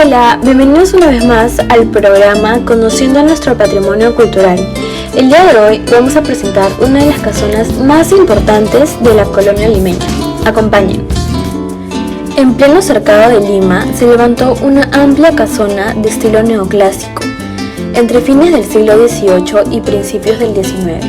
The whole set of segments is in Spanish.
Hola, bienvenidos una vez más al programa Conociendo nuestro patrimonio cultural. El día de hoy vamos a presentar una de las casonas más importantes de la colonia limeña. Acompáñenos. En pleno cercado de Lima se levantó una amplia casona de estilo neoclásico, entre fines del siglo XVIII y principios del XIX.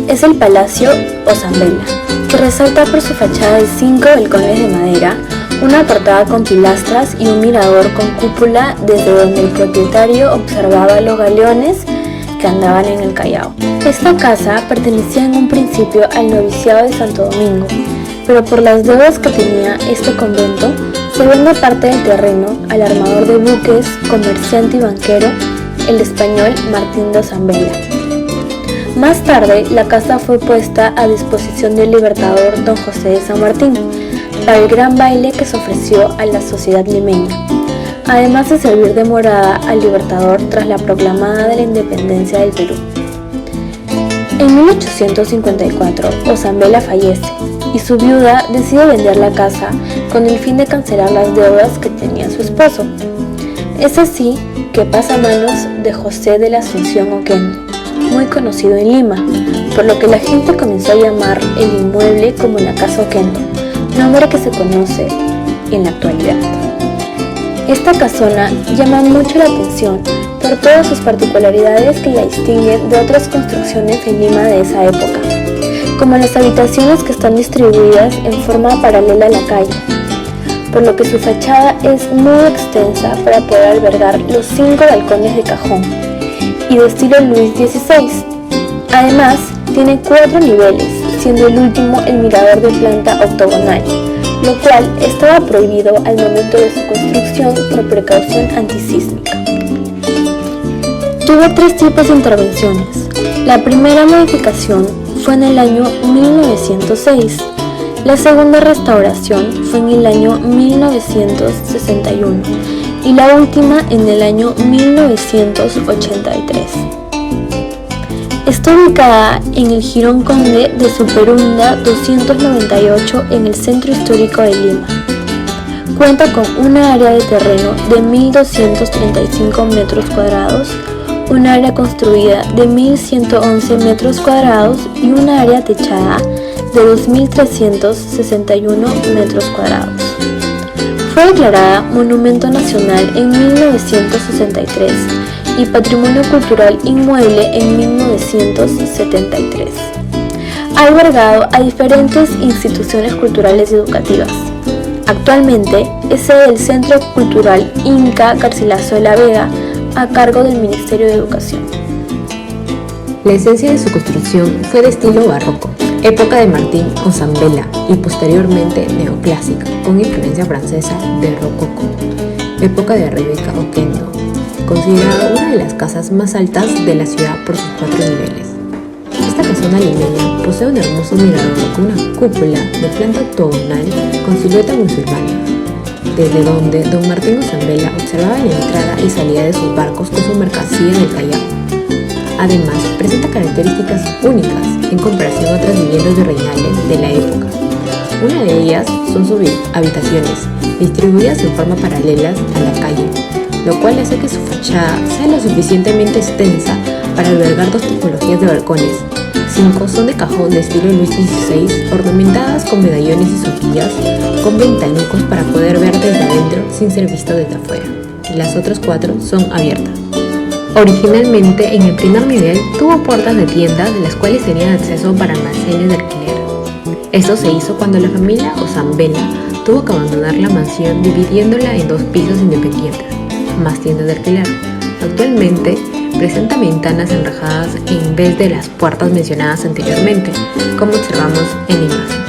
Es el Palacio Ozambela, que resalta por su fachada de 5 balcones de madera, una portada con pilastras y un mirador con cúpula desde donde el propietario observaba los galeones que andaban en el Callao. Esta casa pertenecía en un principio al noviciado de Santo Domingo, pero por las deudas que tenía este convento, se vende parte del terreno al armador de buques, comerciante y banquero, el español Martín de Ozambela. Más tarde, la casa fue puesta a disposición del libertador Don José de San Martín para el gran baile que se ofreció a la sociedad limeña, además de servir de morada al libertador tras la proclamada de la independencia del Perú. En 1854, Ozambela fallece y su viuda decide vender la casa con el fin de cancelar las deudas que tenía su esposo. Es así que pasa a manos de José de la Asunción Oquendo, muy conocido en Lima, por lo que la gente comenzó a llamar el inmueble como la Casa Oquendo, nombre que se conoce en la actualidad. Esta casona llama mucho la atención por todas sus particularidades que la distinguen de otras construcciones en Lima de esa época, como las habitaciones que están distribuidas en forma paralela a la calle, por lo que su fachada es muy extensa para poder albergar los 5 balcones de cajón y de estilo Luis XVI. Además, tiene 4 niveles, siendo el último el mirador de planta octogonal, lo cual estaba prohibido al momento de su construcción por precaución antisísmica. Tuvo 3 tipos de intervenciones. La primera modificación fue en el año 1906, la segunda restauración fue en el año 1961 y la última en el año 1983. Está ubicada en el Jirón Conde de Superunda 298 en el centro histórico de Lima. Cuenta con una área de terreno de 1.235 metros cuadrados, un área construida de 1.111 metros cuadrados y una área techada de 2.361 metros cuadrados. Fue declarada Monumento Nacional en 1963 y Patrimonio Cultural Inmueble en 1973. Ha albergado a diferentes instituciones culturales y educativas. Actualmente es sede del Centro Cultural Inca Garcilaso de la Vega, a cargo del Ministerio de Educación. La esencia de su construcción fue de estilo barroco, época de Martín Ozambela y posteriormente neoclásica, con influencia francesa del rococó, época de Rebeca Oquendo, considerada una de las casas más altas de la ciudad por sus 4 niveles. Esta casona limeña posee un hermoso mirador con una cúpula de planta octogonal con silueta musulmana, desde donde Don Martín Ozambela observaba la entrada y salida de sus barcos con su mercancía del Callao. Además, presenta características únicas en comparación a otras viviendas virreinales de la época. Una de ellas son sus habitaciones, distribuidas en forma paralelas a la calle, lo cual hace que su fachada sea lo suficientemente extensa para albergar 2 tipologías de balcones. 5 son de cajón de estilo Luis XVI, ornamentadas con medallones y soquillas, con ventanucos para poder ver desde adentro sin ser visto desde afuera. Las otras 4 son abiertas. Originalmente, en el primer nivel tuvo puertas de tiendas de las cuales tenían acceso para almacenes de alquiler. Esto se hizo cuando la familia Ozambela tuvo que abandonar la mansión dividiéndola en 2 pisos independientes, más tiendas de alquiler. Actualmente presenta ventanas enrejadas en vez de las puertas mencionadas anteriormente, como observamos en la imagen.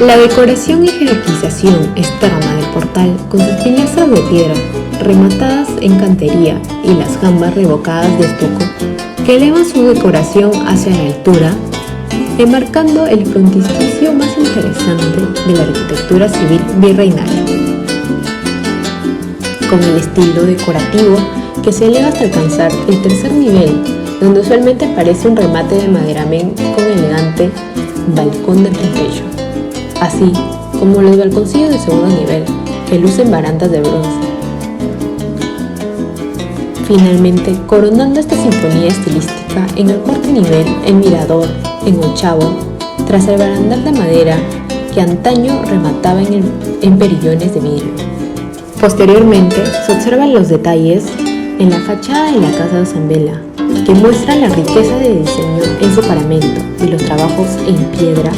La decoración y jerarquización externa del portal, con sus pilastras de piedra rematadas en cantería y las jambas revocadas de estuco, que elevan su decoración hacia la altura, enmarcando el frontispicio más interesante de la arquitectura civil virreinal, con el estilo decorativo que se eleva hasta alcanzar el tercer nivel, donde usualmente aparece un remate de maderamen con elegante balcón de techo, así como los balconcillos de segundo nivel, que que lucen barandas de bronce. Finalmente, coronando esta sinfonía estilística, en el cuarto nivel, el mirador, en ochavo, tras el barandal de madera que antaño remataba en perillones de vidrio. Posteriormente, se observan los detalles en la fachada de la casa de Ozambela, que muestran la riqueza de diseño en su paramento y los trabajos en piedra,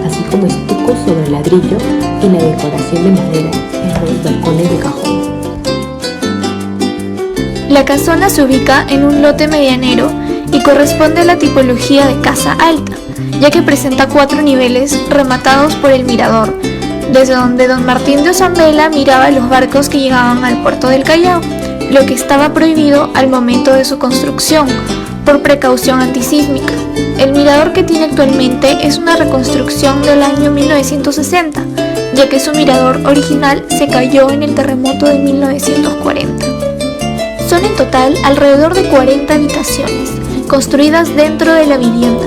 así como estucos sobre ladrillo y la decoración de madera en los balcones de cajón. La casona se ubica en un lote medianero y corresponde a la tipología de casa alta, ya que presenta 4 niveles rematados por el mirador, desde donde don Martín de Ozambela miraba los barcos que llegaban al puerto del Callao, lo que estaba prohibido al momento de su construcción, por precaución antisísmica. El mirador que tiene actualmente es una reconstrucción del año 1960, ya que su mirador original se cayó en el terremoto de 1940. Son en total alrededor de 40 habitaciones, construidas dentro de la vivienda.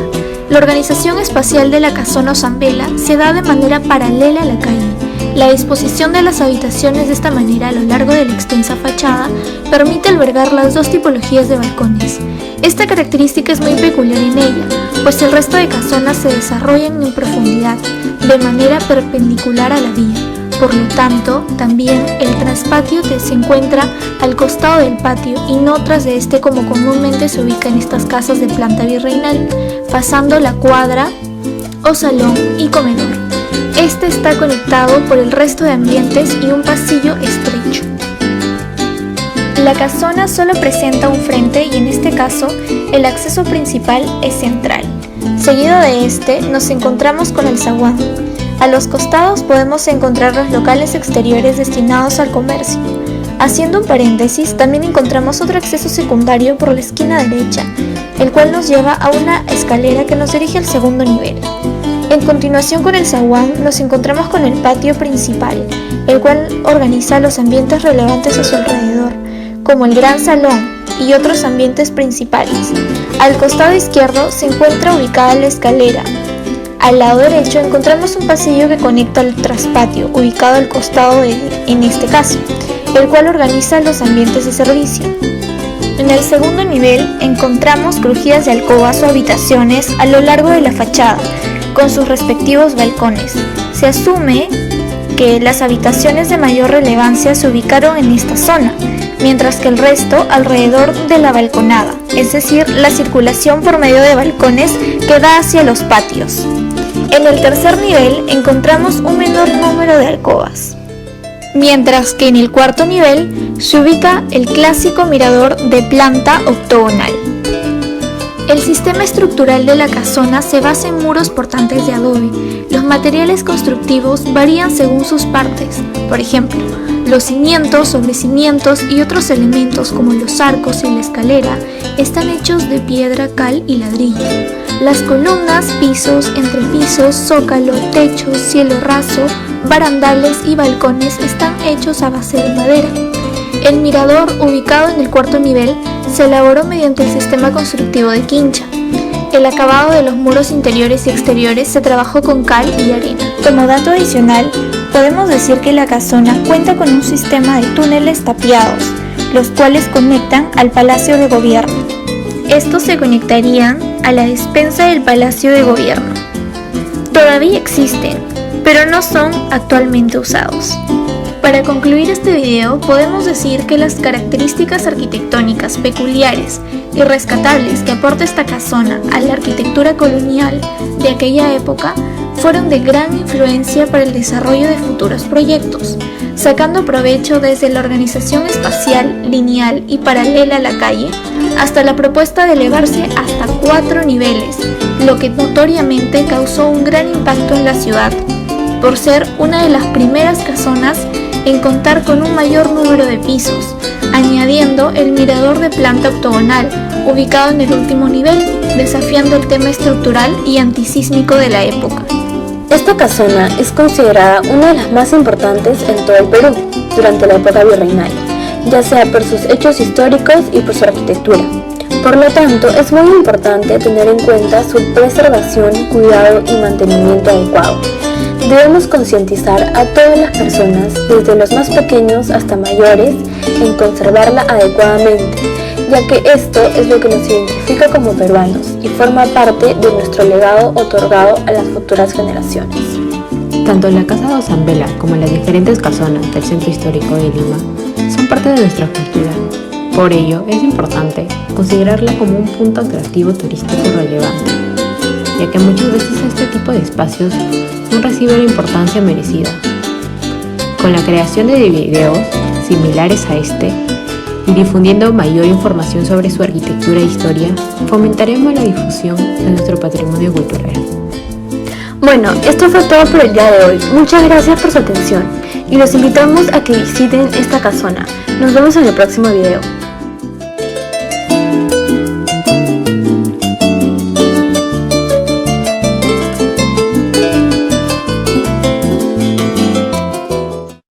La organización espacial de la casona Ozambela se da de manera paralela a la calle. La disposición de las habitaciones de esta manera a lo largo de la extensa fachada permite albergar las 2 tipologías de balcones. Esta característica es muy peculiar en ella, pues el resto de casonas se desarrollan en profundidad, de manera perpendicular a la vía. Por lo tanto, también el traspatio se encuentra al costado del patio y no tras de este como comúnmente se ubica en estas casas de planta virreinal, pasando la cuadra o salón y comedor. Este está conectado por el resto de ambientes y un pasillo estrecho. La casona solo presenta un frente y en este caso el acceso principal es central. Seguido de este nos encontramos con el zaguán. A los costados podemos encontrar los locales exteriores destinados al comercio. Haciendo un paréntesis, también encontramos otro acceso secundario por la esquina derecha, el cual nos lleva a una escalera que nos dirige al segundo nivel. En continuación con el zaguán nos encontramos con el patio principal, el cual organiza los ambientes relevantes a su alrededor, como el gran salón y otros ambientes principales. Al costado izquierdo se encuentra ubicada la escalera. Al lado derecho encontramos un pasillo que conecta al traspatio, ubicado al costado en este caso, el cual organiza los ambientes de servicio. En el segundo nivel encontramos crujías de alcobas o habitaciones a lo largo de la fachada, con sus respectivos balcones. Se asume que las habitaciones de mayor relevancia se ubicaron en esta zona, mientras que el resto alrededor de la balconada, es decir, la circulación por medio de balcones que da hacia los patios. En el tercer nivel encontramos un menor número de alcobas, mientras que en el cuarto nivel se ubica el clásico mirador de planta octogonal. El sistema estructural de la casona se basa en muros portantes de adobe. Los materiales constructivos varían según sus partes. Por ejemplo, los cimientos, sobrecimientos y otros elementos como los arcos y la escalera están hechos de piedra, cal y ladrillo. Las columnas, pisos, entrepisos, zócalo, techos, cielo raso, barandales y balcones están hechos a base de madera. El mirador, ubicado en el cuarto nivel, se elaboró mediante el sistema constructivo de quincha. El acabado de los muros interiores y exteriores se trabajó con cal y arena. Como dato adicional, podemos decir que la casona cuenta con un sistema de túneles tapiados, los cuales conectan al Palacio de Gobierno. Estos se conectarían a la despensa del Palacio de Gobierno. Todavía existen, pero no son actualmente usados. Para concluir este video, podemos decir que las características arquitectónicas peculiares y rescatables que aporta esta casona a la arquitectura colonial de aquella época fueron de gran influencia para el desarrollo de futuros proyectos, sacando provecho desde la organización espacial, lineal y paralela a la calle, hasta la propuesta de elevarse hasta 4 niveles, lo que notoriamente causó un gran impacto en la ciudad, por ser una de las primeras casonas en contar con un mayor número de pisos, añadiendo el mirador de planta octogonal, ubicado en el último nivel, desafiando el tema estructural y antisísmico de la época. Esta casona es considerada una de las más importantes en todo el Perú durante la época virreinal, ya sea por sus hechos históricos y por su arquitectura. Por lo tanto, es muy importante tener en cuenta su preservación, cuidado y mantenimiento adecuado. debemos concientizar a todas las personas, desde los más pequeños hasta mayores, en conservarla adecuadamente, ya que esto es lo que nos identifica como peruanos y forma parte de nuestro legado otorgado a las futuras generaciones. Tanto la Casa de Ozambela como las diferentes casonas del Centro Histórico de Lima son parte de nuestra cultura. Por ello, es importante considerarla como un punto atractivo turístico relevante, ya que muchas veces este tipo de espacios no reciben la importancia merecida. Con la creación de videos similares a este y difundiendo mayor información sobre su arquitectura e historia, fomentaremos la difusión de nuestro patrimonio cultural. Bueno, esto fue todo por el día de hoy. Muchas gracias por su atención y los invitamos a que visiten esta casona. Nos vemos en el próximo video.